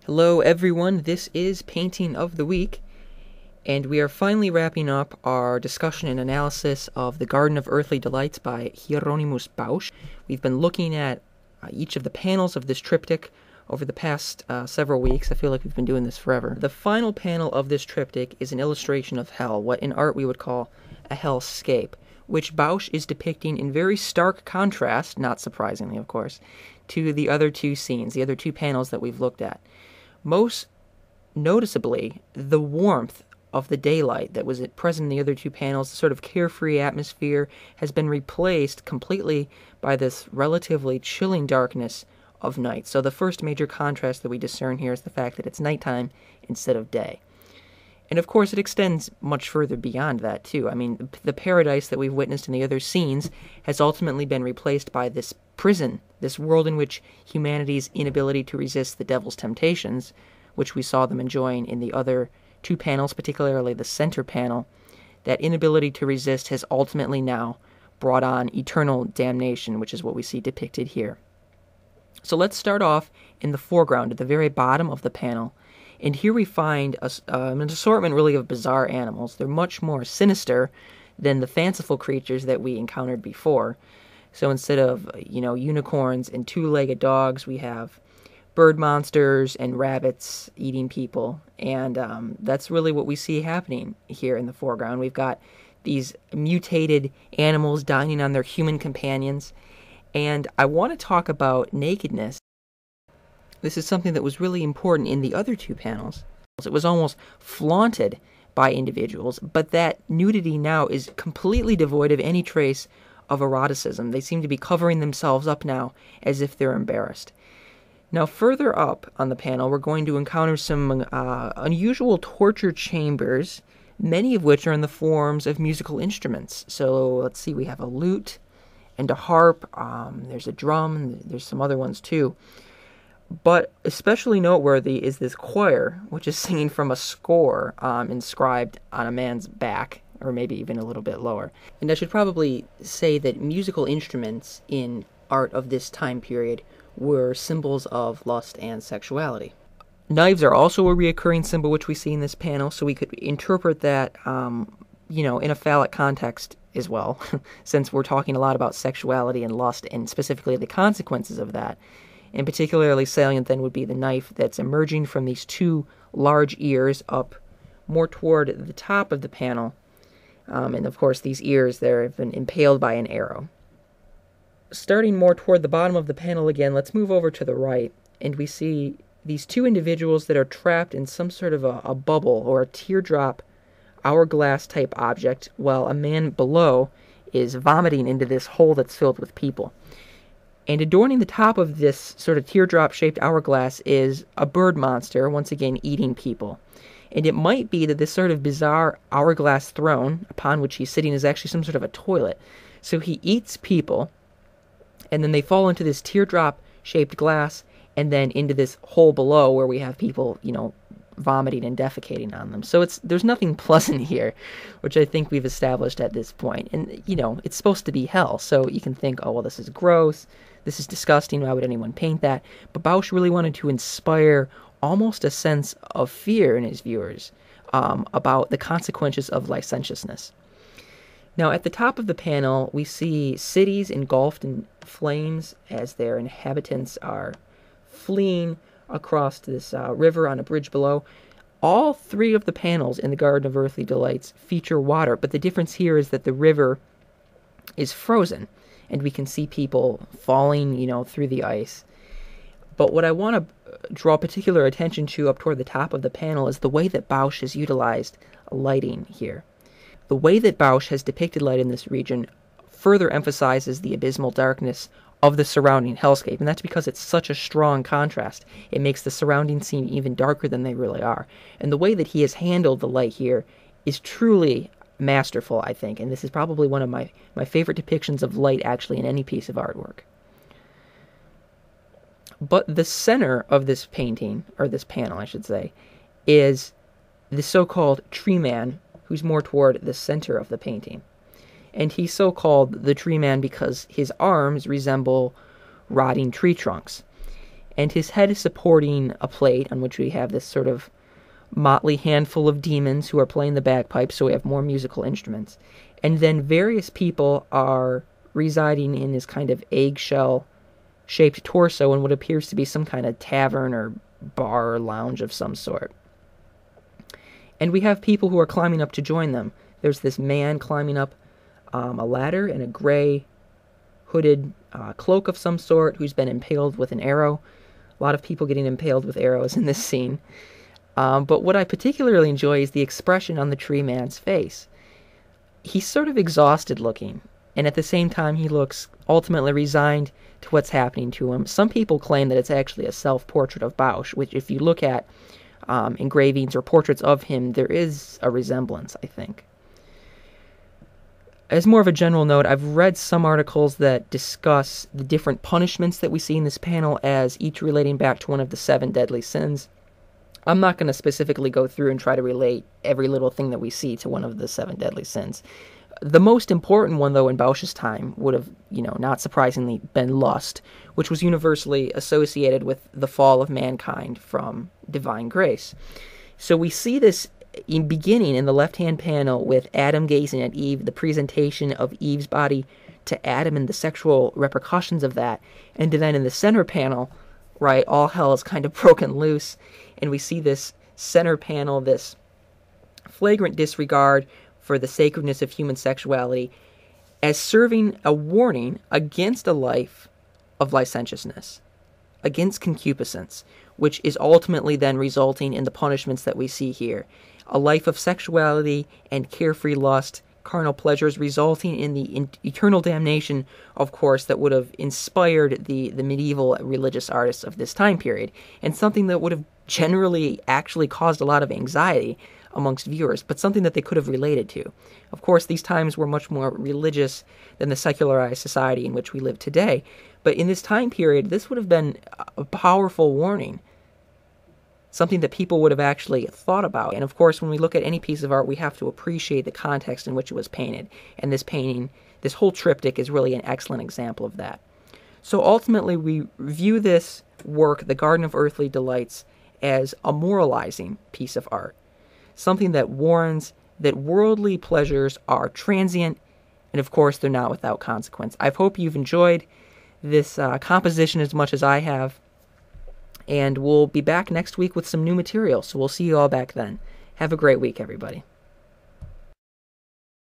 Hello everyone, this is Painting of the Week, and we are finally wrapping up our discussion and analysis of The Garden of Earthly Delights by Hieronymus Bosch. We've been looking at each of the panels of this triptych over the past several weeks. I feel like we've been doing this forever. The final panel of this triptych is an illustration of hell, what in art we would call a hellscape, which Bosch is depicting in very stark contrast, not surprisingly of course, to the other two scenes, the other two panels that we've looked at. Most noticeably, the warmth of the daylight that was present in the other two panels, the sort of carefree atmosphere, has been replaced completely by this relatively chilling darkness of night. So the first major contrast that we discern here is the fact that it's nighttime instead of day. And of course, it extends much further beyond that, too. I mean, the paradise that we've witnessed in the other scenes has ultimately been replaced by this prison, this world in which humanity's inability to resist the devil's temptations, which we saw them enjoying in the other two panels, particularly the center panel, that inability to resist has ultimately now brought on eternal damnation, which is what we see depicted here. So let's start off in the foreground, at the very bottom of the panel. And here we find an assortment really of bizarre animals. They're much more sinister than the fanciful creatures that we encountered before. So instead of, unicorns and two-legged dogs, we have bird monsters and rabbits eating people. And that's really what we see happening here in the foreground. We've got these mutated animals dining on their human companions. And I want to talk about nakedness. This is something that was really important in the other two panels. It was almost flaunted by individuals, but that nudity now is completely devoid of any trace of eroticism. They seem to be covering themselves up now as if they're embarrassed. Now, further up on the panel, we're going to encounter some unusual torture chambers, many of which are in the forms of musical instruments. So let's see, we have a lute and a harp, there's a drum, and there's some other ones too. But especially noteworthy is this choir, which is singing from a score inscribed on a man's back, or maybe even a little bit lower. And I should probably say that musical instruments in art of this time period were symbols of lust and sexuality. Knives are also a reoccurring symbol which we see in this panel, so we could interpret that, in a phallic context as well, since we're talking a lot about sexuality and lust, and specifically the consequences of that. And particularly salient then would be the knife that's emerging from these two large ears up more toward the top of the panel. And of course these ears there have been impaled by an arrow. Starting more toward the bottom of the panel again, let's move over to the right, and we see these two individuals that are trapped in some sort of a bubble or a teardrop hourglass type object, while a man below is vomiting into this hole that's filled with people. And adorning the top of this sort of teardrop-shaped hourglass is a bird monster, once again eating people. And it might be that this sort of bizarre hourglass throne upon which he's sitting is actually some sort of a toilet. So he eats people, and then they fall into this teardrop-shaped glass, and then into this hole below where we have people, vomiting and defecating on them. So there's nothing pleasant here, which I think we've established at this point. And, it's supposed to be hell, so you can think, oh, well, this is gross, this is disgusting, why would anyone paint that? But Bosch really wanted to inspire almost a sense of fear in his viewers about the consequences of licentiousness. Now, at the top of the panel, we see cities engulfed in flames as their inhabitants are fleeing across this river on a bridge below. All three of the panels in the Garden of Earthly Delights feature water, but the difference here is that the river is frozen, and we can see people falling, through the ice. But what I want to draw particular attention to up toward the top of the panel is the way that Bosch has utilized lighting here. The way that Bosch has depicted light in this region further emphasizes the abysmal darkness of the surrounding hellscape, and that's because it's such a strong contrast. It makes the surroundings seem even darker than they really are. And the way that he has handled the light here is truly masterful, I think, and this is probably one of my favorite depictions of light actually in any piece of artwork. But the center of this painting, or this panel I should say, is the so-called tree man, who's more toward the center of the painting. And he's so-called the tree man because his arms resemble rotting tree trunks. and his head is supporting a plate on which we have this sort of motley handful of demons who are playing the bagpipes, so we have more musical instruments. And then various people are residing in this kind of eggshell-shaped torso in what appears to be some kind of tavern or bar or lounge of some sort. And we have people who are climbing up to join them. There's this man climbing up a ladder in a gray hooded cloak of some sort who's been impaled with an arrow. A lot of people getting impaled with arrows in this scene. But what I particularly enjoy is the expression on the tree man's face. He's sort of exhausted looking, and at the same time he looks ultimately resigned to what's happening to him. Some people claim that it's actually a self-portrait of Bosch, which if you look at engravings or portraits of him, there is a resemblance, I think. As more of a general note, I've read some articles that discuss the different punishments that we see in this panel as each relating back to one of the 7 deadly sins. I'm not going to specifically go through and try to relate every little thing that we see to one of the 7 deadly sins. The most important one, though, in Bosch's time would have, not surprisingly, been lust, which was universally associated with the fall of mankind from divine grace. So we see this beginning in the left-hand panel with Adam gazing at Eve, the presentation of Eve's body to Adam and the sexual repercussions of that. And then in the center panel, right, all hell is kind of broken loose, and we see this center panel, this flagrant disregard for the sacredness of human sexuality as serving a warning against a life of licentiousness, against concupiscence, which is ultimately then resulting in the punishments that we see here. A life of sexuality and carefree lust, carnal pleasures, resulting in the eternal damnation, of course, that would have inspired the medieval religious artists of this time period, and something that would have generally actually caused a lot of anxiety amongst viewers, but something that they could have related to. Of course, these times were much more religious than the secularized society in which we live today, but in this time period, this would have been a powerful warning, something that people would have actually thought about. And of course, when we look at any piece of art, we have to appreciate the context in which it was painted. And this painting, this whole triptych, is really an excellent example of that. So ultimately, we view this work, The Garden of Earthly Delights, as a moralizing piece of art, something that warns that worldly pleasures are transient, and of course, they're not without consequence. I hope you've enjoyed this composition as much as I have. And we'll be back next week with some new material, so we'll see you all back then. Have a great week, everybody.